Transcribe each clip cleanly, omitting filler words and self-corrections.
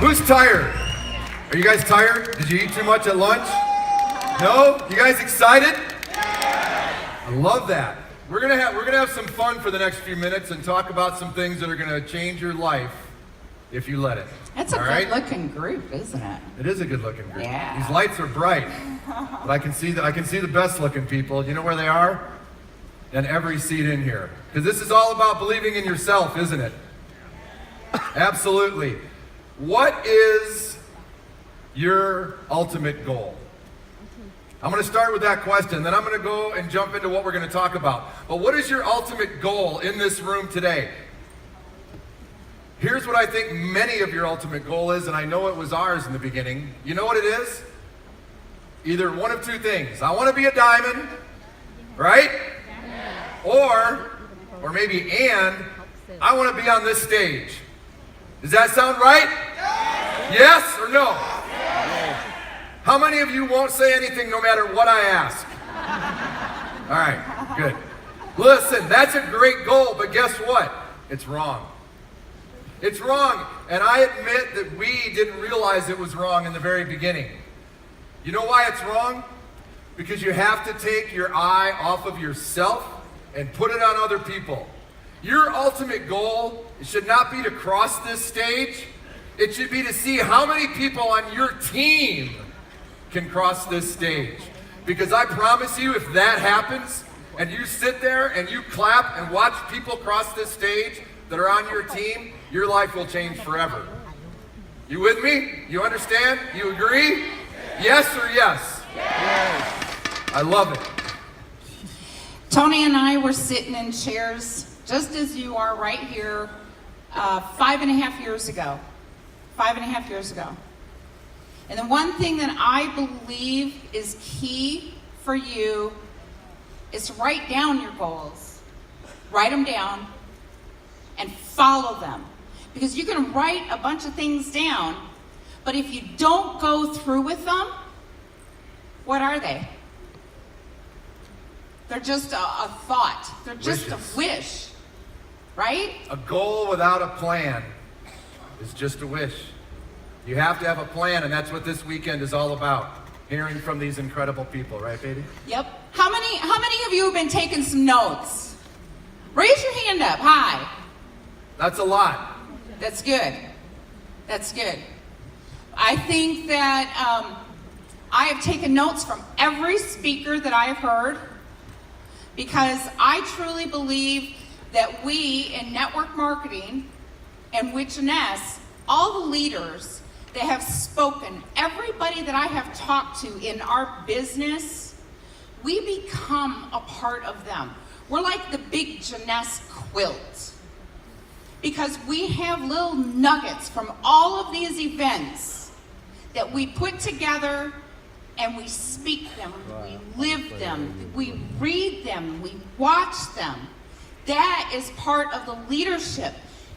Who's tired? Are you guys tired? Did you eat too much at lunch? No? You guys excited? I love that. We're gonna have some fun for the next few minutes and talk about some things that are gonna change your life if you let it. It's a good-looking group, isn't it? It is a good-looking group. Yeah. These lights are bright, but I can see the best-looking people. You know where they are? In every seat in here, because this is all about believing in yourself, isn't it? Absolutely. What is your ultimate goal? I'm going to start with that question, then I'm going to go and jump into what we're going to talk about. But what is your ultimate goal in this room today? Here's what I think many of your ultimate goal is, and I know it was ours in the beginning. You know what it is? Either one of two things. I want to be a diamond, right? Or maybe, and I want to be on this stage. Does that sound right? Yes or no? How many of you won't say anything no matter what I ask? All right, good. Listen, that's a great goal, but guess what? It's wrong. It's wrong, and I admit that we didn't realize it was wrong in the very beginning. You know why it's wrong? Because you have to take your eye off of yourself and put it on other people. Your ultimate goal should not be to cross this stage. It should be to see how many people on your team can cross this stage. Because I promise you, if that happens, and you sit there and you clap and watch people cross this stage that are on your team, your life will change forever. You with me? You understand? You agree? Yes or yes? Yes. I love it. Tony and I were sitting in chairs just as you are right here 5.5 years ago. 5.5 years ago. And the one thing that I believe is key for you is to write down your goals. Write them down and follow them. Because you can write a bunch of things down, but if you don't go through with them, what are they? They're just a thought. They're just a wish, right? A goal without a plan is just a wish. You have to have a plan, and that's what this weekend is all about. Hearing from these incredible people, right, baby? Yep. How many of you have been taking some notes? Raise your hand up high. That's a lot. That's good. That's good. I think that I have taken notes from every speaker that I have heard, because I truly believe that we in network marketing and Tony&Xan, all the leaders that have spoken, everybody that I have talked to in our business, we become a part of them. We're like the big Tony&Xan quilt, because we have little nuggets from all of these events that we put together and we speak them, we live them, we read them, we watch them. That is part of the leadership.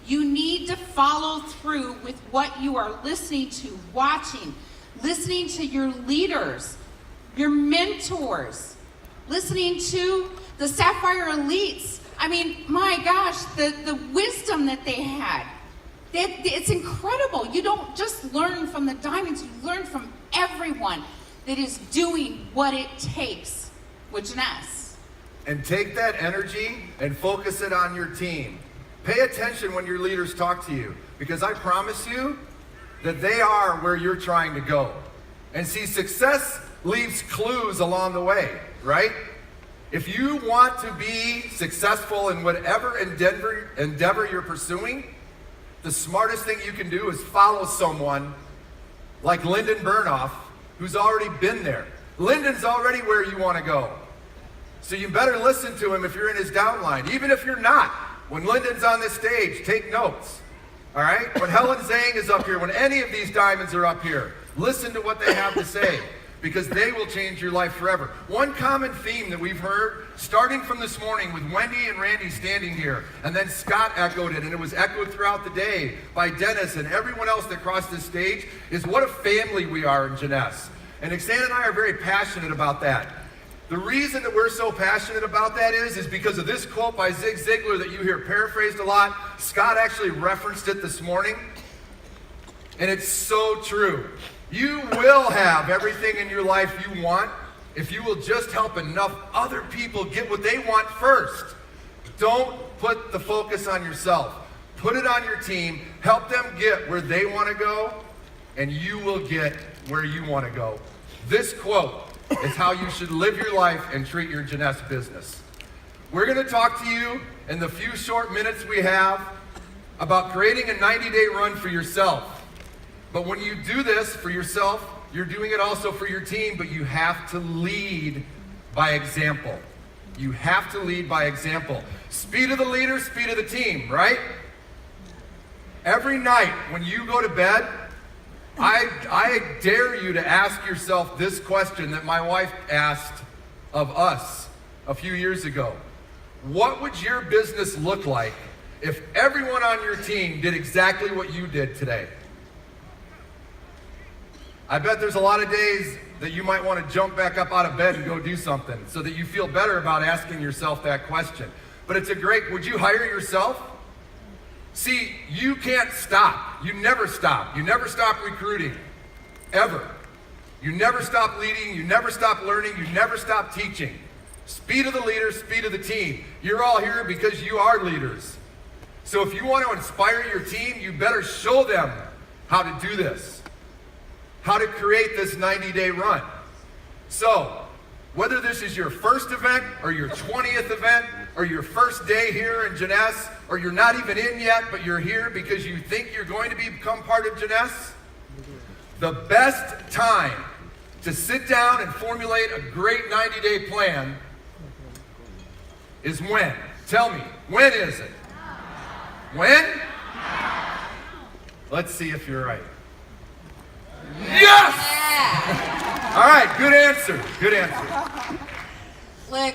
You need to follow through with what you are listening to, watching, listening to your leaders, your mentors, listening to the Sapphire Elites. I mean, my gosh, the wisdom that they had, it's incredible. You don't just learn from the diamonds, you learn from everyone that is doing what it takes with Tony&Xan. And take that energy and focus it on your team. Pay attention when your leaders talk to you, because I promise you that they are where you're trying to go. And see, success leaves clues along the way, right? If you want to be successful in whatever endeavor you're pursuing, the smartest thing you can do is follow someone like Lyndon Burnoff, who's already been there. Lyndon's already where you want to go. So you better listen to him if you're in his downline. Even if you're not, when Lyndon's on this stage, take notes. All right? When Helen Zhang is up here, when any of these diamonds are up here, listen to what they have to say, because they will change your life forever. One common theme that we've heard, starting from this morning with Wendy and Randy standing here, and then Scott echoed it, and it was echoed throughout the day by Dennis and everyone else that crossed this stage, is what a family we are in Tony&Xan. And Xan and I are very passionate about that. The reason that we're so passionate about that is because of this quote by Zig Ziglar that you hear paraphrased a lot. Scott actually referenced it this morning. And it's so true. You will have everything in your life you want if you will just help enough other people get what they want first. Don't put the focus on yourself. Put it on your team. Help them get where they want to go, and you will get where you want to go. This quote is how you should live your life and treat your Jeunesse business. We're going to talk to you in the few short minutes we have about creating a 90-day run for yourself. But when you do this for yourself, you're doing it also for your team, but you have to lead by example. You have to lead by example. Speed of the leader, speed of the team, right? Every night when you go to bed, I dare you to ask yourself this question that my wife asked of us a few years ago. What would your business look like if everyone on your team did exactly what you did today? I bet there's a lot of days that you might want to jump back up out of bed and go do something so that you feel better about asking yourself that question. But it's a great, would you hire yourself? See, you can't stop. You never stop. You never stop recruiting, ever. You never stop leading. You never stop learning. You never stop teaching. Speed of the leader, speed of the team. You're all here because you are leaders. So if you want to inspire your team, you better show them how to do this, how to create this 90-day run. So, whether this is your first event or your 20th event or your first day here in Jeunesse, or you're not even in yet, but you're here because you think you're going to become part of Jeunesse, the best time to sit down and formulate a great 90-day plan is when? Tell me, when is it? When? Let's see if you're right. Yes! All right, good answer. Good answer. Look,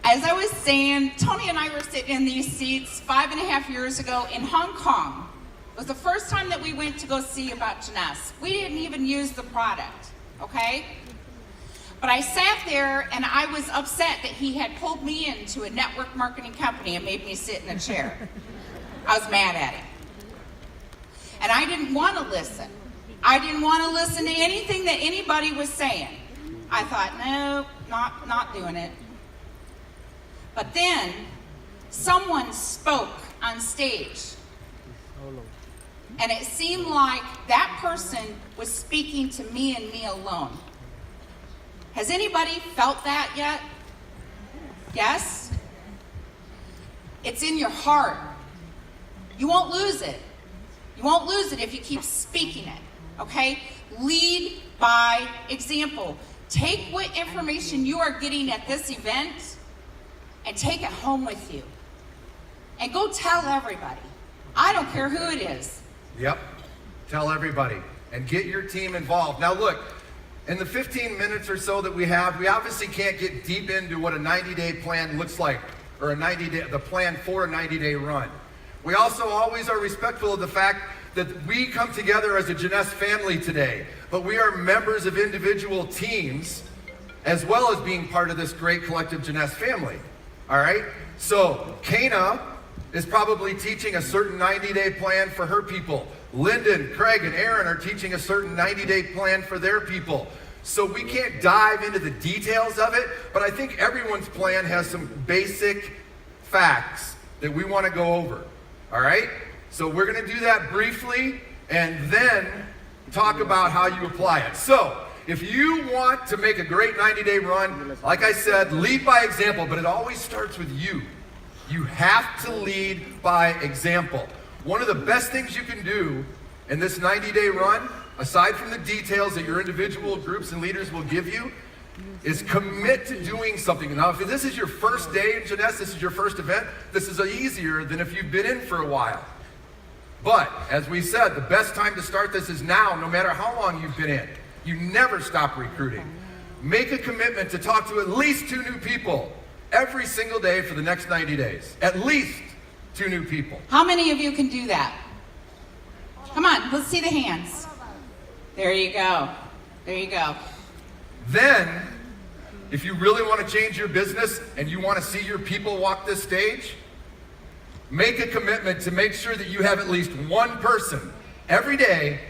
as I was saying, Tony and I were sitting in these seats 5.5 years ago in Hong Kong. It was the first time that we went to go see about Jeunesse. We didn't even use the product, okay? But I sat there and I was upset that he had pulled me into a network marketing company and made me sit in a chair. I was mad at him. And I didn't want to listen. I didn't want to listen to anything that anybody was saying. I thought, no, not doing it. But then someone spoke on stage. And it seemed like that person was speaking to me and me alone. Has anybody felt that yet? Yes? It's in your heart. You won't lose it. You won't lose it if you keep speaking it, okay? Lead by example. Take what information you are getting at this event and take it home with you. And go tell everybody. I don't care who it is. Yep, tell everybody and get your team involved. Now look, in the 15 minutes or so that we have, we obviously can't get deep into what a 90-day plan looks like, or the plan for a 90-day run. We also always are respectful of the fact that we come together as a Jeunesse family today, but we are members of individual teams as well as being part of this great collective Jeunesse family. All right? So, Kana is probably teaching a certain 90-day plan for her people. Lyndon, Craig, and Aaron are teaching a certain 90-day plan for their people. So we can't dive into the details of it, but I think everyone's plan has some basic facts that we want to go over. All right? So we're going to do that briefly and then talk about how you apply it. So, if you want to make a great 90-day run, like I said, lead by example, but it always starts with you. You have to lead by example. One of the best things you can do in this 90-day run, aside from the details that your individual groups and leaders will give you, is commit to doing something. Now, if this is your first day in Jeunesse, this is your first event, this is easier than if you've been in for a while. But, as we said, the best time to start this is now, no matter how long you've been in. You never stop recruiting. Make a commitment to talk to at least 2 new people every single day for the next 90 days. At least 2 new people. How many of you can do that? Come on, let's see the hands. There you go. There you go. Then, if you really want to change your business and you want to see your people walk this stage, make a commitment to make sure that you have at least one person every day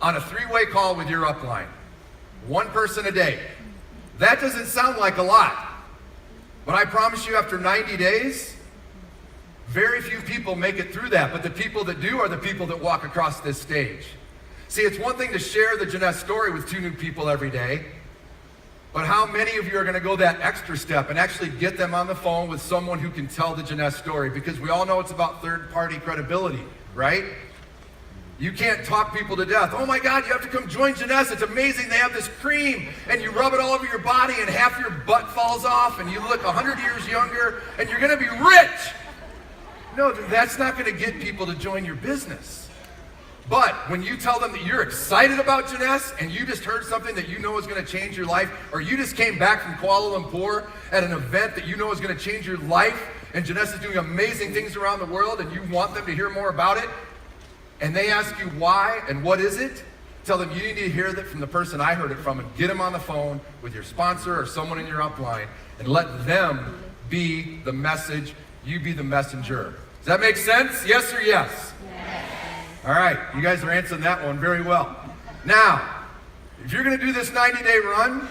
on a 3-way call with your upline. One person a day. That doesn't sound like a lot, but I promise you after 90 days, very few people make it through that, but the people that do are the people that walk across this stage. See, it's one thing to share the Jeanette story with 2 new people every day, but how many of you are going to go that extra step and actually get them on the phone with someone who can tell the Jeanette story? Because we all know it's about third-party credibility, right? You can't talk people to death. Oh my God, you have to come join Jeanette. It's amazing. They have this cream, and you rub it all over your body, and half your butt falls off, and you look 100 years younger, and you're going to be rich. No, that's not going to get people to join your business. But when you tell them that you're excited about Jeanette, and you just heard something that you know is going to change your life, or you just came back from Kuala Lumpur at an event that you know is going to change your life, and Jeanette is doing amazing things around the world, and you want them to hear more about it, and they ask you why and what is it, tell them you need to hear that from the person I heard it from, and get them on the phone with your sponsor or someone in your upline, and let them be the message, you be the messenger. Does that make sense? Yes or yes? Yes. All right, you guys are answering that one very well. Now, if you're going to do this 90-day run,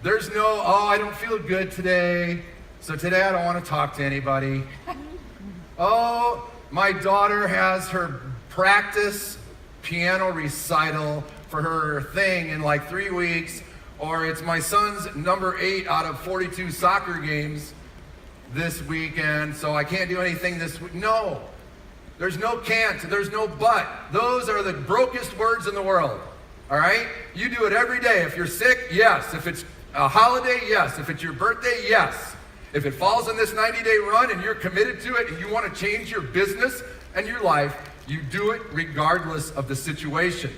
there's no, oh, I don't feel good today, so today I don't want to talk to anybody. Oh, my daughter has her practice piano recital for her thing in like 3 weeks, or it's my son's number 8 out of 42 soccer games this weekend, so I can't do anything this week. No, there's no can't, there's no but. Those are the brokest words in the world, all right? You do it every day. If you're sick, yes. If it's a holiday, yes. If it's your birthday, yes. If it falls in this 90-day run and you're committed to it and you want to change your business and your life, you do it regardless of the situation.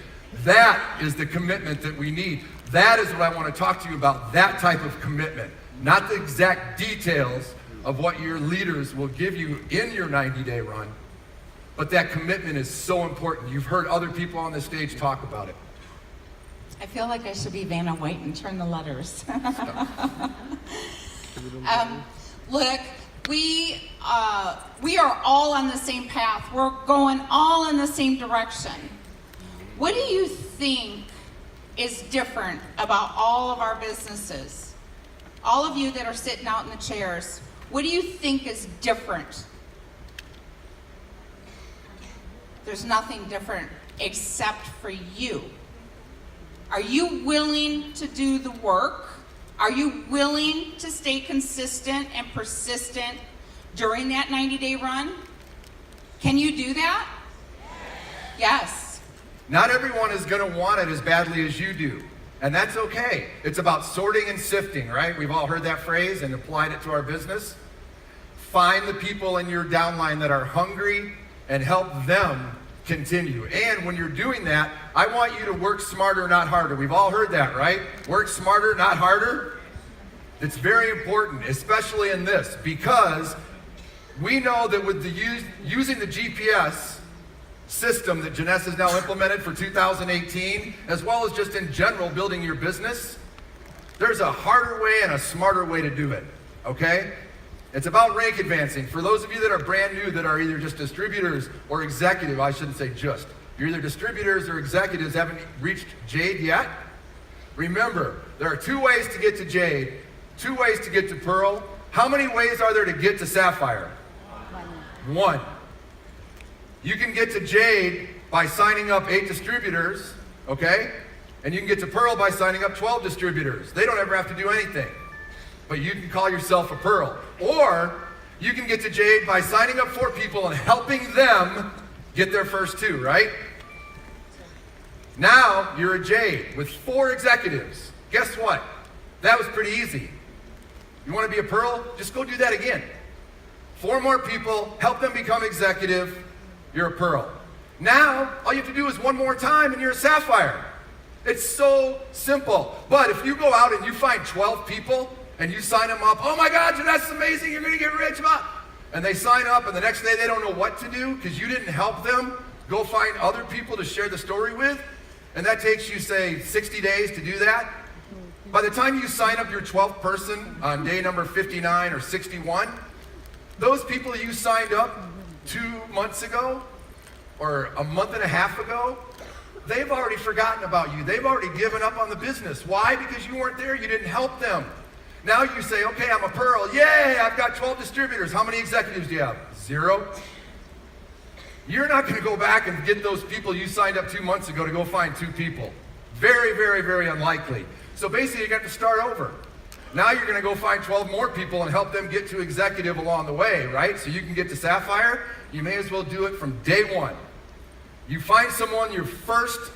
That is the commitment that we need. That is what I want to talk to you about, that type of commitment. Not the exact details of what your leaders will give you in your 90-day run, but that commitment is so important. You've heard other people on the stage talk about it. I feel like I should be Vanna White and turn the letters. Look, we are all on the same path. We're going all in the same direction. What do you think is different about all of our businesses? All of you that are sitting out in the chairs, what do you think is different? There's nothing different except for you. Are you willing to do the work? Are you willing to stay consistent and persistent during that 90-day run? Can you do that? Yes. Not everyone is going to want it as badly as you do, and that's okay. It's about sorting and sifting, right? We've all heard that phrase and applied it to our business. Find the people in your downline that are hungry and help them continue. And when you're doing that, I want you to work smarter, not harder. We've all heard that, right? Work smarter, not harder. It's very important, especially in this, because we know that with the using the GPS system that Jeanette has now implemented for 2018, as well as just in general building your business, there's a harder way and a smarter way to do it, okay? It's about rank advancing. For those of you that are brand new, that are either just distributors or executive, I shouldn't say just. You're either distributors or executives, haven't reached Jade yet. Remember, there are 2 ways to get to Jade, 2 ways to get to Pearl. How many ways are there to get to Sapphire? 1. You can get to Jade by signing up 8 distributors, okay? And you can get to Pearl by signing up 12 distributors. They don't ever have to do anything. But you can call yourself a Pearl. Or you can get to Jade by signing up 4 people and helping them get their first 2, right? Now you're a Jade with 4 executives. Guess what? That was pretty easy. You want to be a Pearl? Just go do that again. 4 more people, help them become executive, you're a Pearl. Now, all you have to do is 1 more time and you're a Sapphire. It's so simple. But if you go out and you find 12 people and you sign them up, oh my God, that's amazing, you're going to get rich, and they sign up and the next day they don't know what to do because you didn't help them go find other people to share the story with, and that takes you, say, 60 days to do that. By the time you sign up your 12th person on day number 59 or 61, those people you signed up 2 months ago or a month and a half ago they've already forgotten about you. They've already given up on the business. Why? Because you weren't there. You didn't help them. Now you say, okay, I'm a Pearl. Yay, I've got 12 distributors. How many executives do you have? 0. You're not going to go back and get those people you signed up 2 months ago to go find 2 people. Very, very, very unlikely. So basically, you got to start over. Now you're going to go find 12 more people and help them get to executive along the way, right? So you can get to Sapphire. You may as well do it from day one. You find someone, your first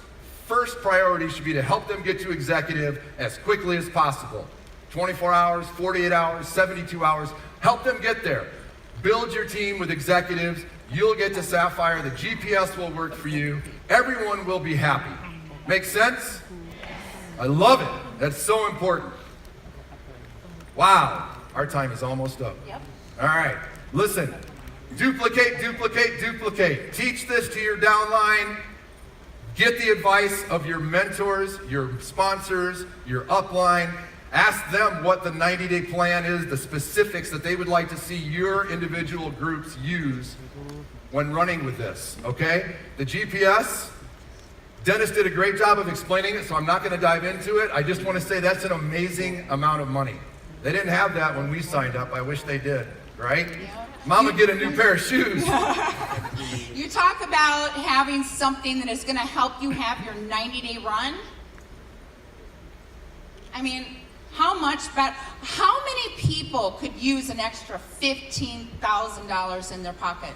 priority should be to help them get to executive as quickly as possible. 24 hours, 48 hours, 72 hours. Help them get there. Build your team with executives. You'll get to Sapphire. The GPS will work for you. Everyone will be happy. Make sense? I love it. That's so important. Wow. Our time is almost up. Yep. All right. Listen. Duplicate, duplicate, duplicate. Teach this to your downline. Get the advice of your mentors, your sponsors, your upline. Ask them what the 90-day plan is, the specifics that they would like to see your individual groups use when running with this, okay? The GPS, Dennis did a great job of explaining it, so I'm not going to dive into it. I just want to say that's an amazing amount of money. They didn't have that when we signed up. I wish they did, right? Yeah. Mama, get a new pair of shoes. You talk about having something that is going to help you have your 90-day run. I mean, how much better? How many people could use an extra $15,000 in their pocket?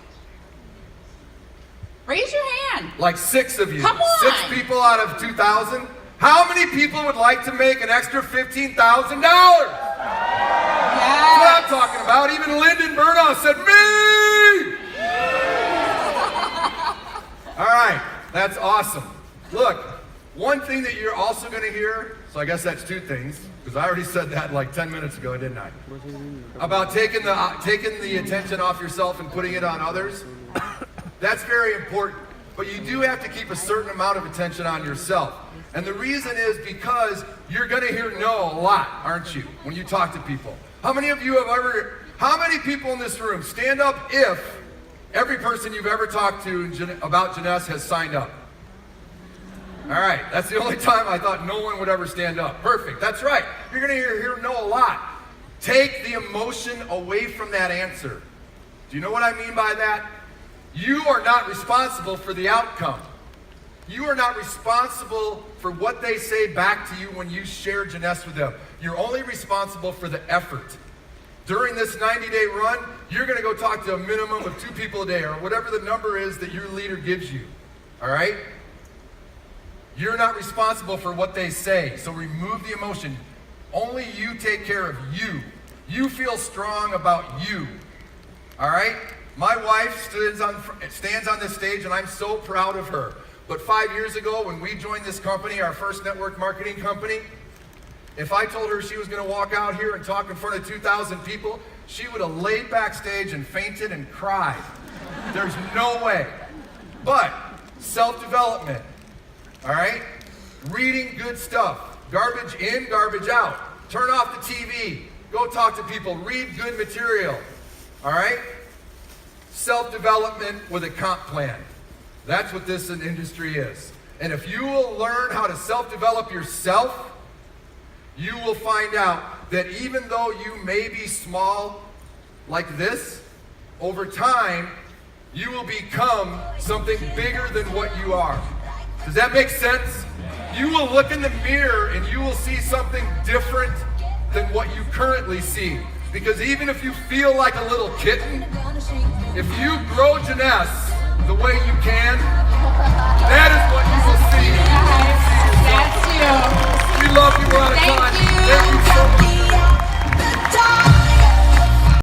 Raise your hand. Like 6 of you. Come on. 6 people out of 2,000. How many people would like to make an extra $15,000? That's what I'm talking about. Even Lyndon Burnow said, me! All right, that's awesome. Look, one thing that you're also going to hear, so I guess that's 2 things, because I already said that like 10 minutes ago, didn't I? About taking the attention off yourself and putting it on others. That's very important. But you do have to keep a certain amount of attention on yourself. And the reason is because you're going to hear no a lot, aren't you, when you talk to people? How many people in this room, stand up if every person you've ever talked to about Janess has signed up? All right, that's the only time I thought no one would ever stand up. Perfect, that's right. You're going to hear no a lot. Take the emotion away from that answer. Do you know what I mean by that? You are not responsible for the outcome. You are not responsible for what they say back to you when you share Janess with them. You're only responsible for the effort. During this 90-day run, you're going to go talk to a minimum of 2 people a day or whatever the number is that your leader gives you. All right? You're not responsible for what they say, so remove the emotion. Only you take care of you. You feel strong about you. All right? My wife stands on this stage, and I'm so proud of her. But 5 years ago, when we joined this company, our first network marketing company, if I told her she was going to walk out here and talk in front of 2,000 people, she would have laid backstage and fainted and cried. There's no way. But self-development, all right? Reading good stuff. Garbage in, garbage out. Turn off the TV. Go talk to people. Read good material, all right? Self-development with a comp plan. That's what this industry is. And if you will learn how to self-develop yourself, you will find out that even though you may be small like this, over time, you will become something bigger than what you are. Does that make sense? You will look in the mirror and you will see something different than what you currently see. Because even if you feel like a little kitten, if you grow Janess the way you can,